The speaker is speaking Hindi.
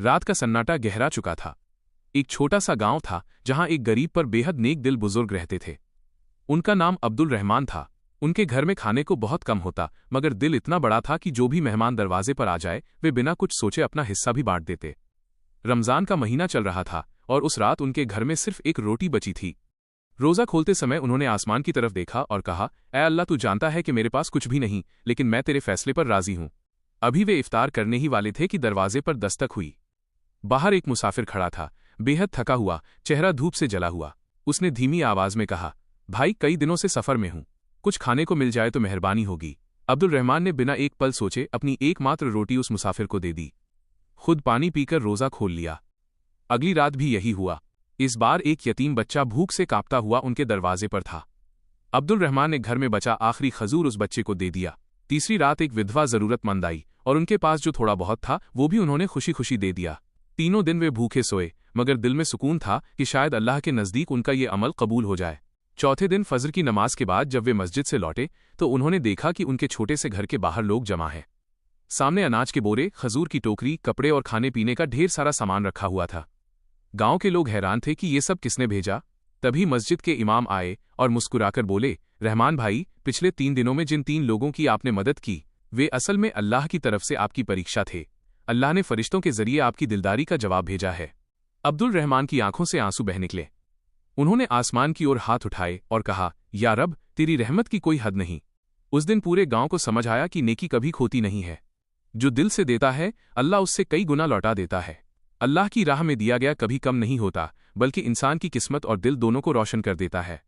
रात का सन्नाटा गहरा चुका था। एक छोटा सा गांव था जहां एक गरीब पर बेहद नेक दिल बुजुर्ग रहते थे। उनका नाम अब्दुल रहमान था। उनके घर में खाने को बहुत कम होता, मगर दिल इतना बड़ा था कि जो भी मेहमान दरवाजे पर आ जाए वे बिना कुछ सोचे अपना हिस्सा भी बांट देते। रमजान का महीना चल रहा था और उस रात उनके घर में सिर्फ एक रोटी बची थी। रोजा खोलते समय उन्होंने आसमान की तरफ देखा और कहा, ऐ अल्लाह, तू जानता है कि मेरे पास कुछ भी नहीं, लेकिन मैं तेरे फैसले पर राजी हूं। अभी वे इफ्तार करने ही वाले थे कि दरवाजे पर दस्तक हुई। बाहर एक मुसाफिर खड़ा था, बेहद थका हुआ, चेहरा धूप से जला हुआ। उसने धीमी आवाज में कहा, भाई, कई दिनों से सफर में हूं, कुछ खाने को मिल जाए तो मेहरबानी होगी। अब्दुल रहमान ने बिना एक पल सोचे अपनी एकमात्र रोटी उस मुसाफिर को दे दी। खुद पानी पीकर रोजा खोल लिया। अगली रात भी यही हुआ। इस बार एक यतीम बच्चा भूख से कांपता हुआ उनके दरवाजे पर था। अब्दुल रहमान ने घर में बचा आखिरी खजूर उस बच्चे को दे दिया। तीसरी रात एक विधवा जरूरतमंद आई और उनके पास जो थोड़ा बहुत था वो भी उन्होंने खुशी खुशी दे दिया। तीनों दिन वे भूखे सोए, मगर दिल में सुकून था कि शायद अल्लाह के नज़दीक उनका ये अमल कबूल हो जाए। चौथे दिन फजर की नमाज के बाद जब वे मस्जिद से लौटे तो उन्होंने देखा कि उनके छोटे से घर के बाहर लोग जमा हैं। सामने अनाज के बोरे, खजूर की टोकरी, कपड़े और खाने पीने का ढेर सारा सामान रखा हुआ था। गांव के लोग हैरान थे कि ये सब किसने भेजा। तभी मस्जिद के इमाम आए और मुस्कुराकर बोले, रहमान भाई, पिछले 3 दिनों में जिन 3 लोगों की आपने मदद की वे असल में अल्लाह की तरफ से आपकी परीक्षा थे। अल्लाह ने फरिश्तों के जरिए आपकी दिलदारी का जवाब भेजा है। अब्दुल रहमान की आंखों से आंसू बह निकले। उन्होंने आसमान की ओर हाथ उठाए और कहा, या रब, तेरी रहमत की कोई हद नहीं। उस दिन पूरे गांव को समझ आया कि नेकी कभी खोती नहीं है। जो दिल से देता है अल्लाह उससे कई गुना लौटा देता है। अल्लाह की राह में दिया गया कभी कम नहीं होता, बल्कि इंसान की किस्मत और दिल दोनों को रोशन कर देता है।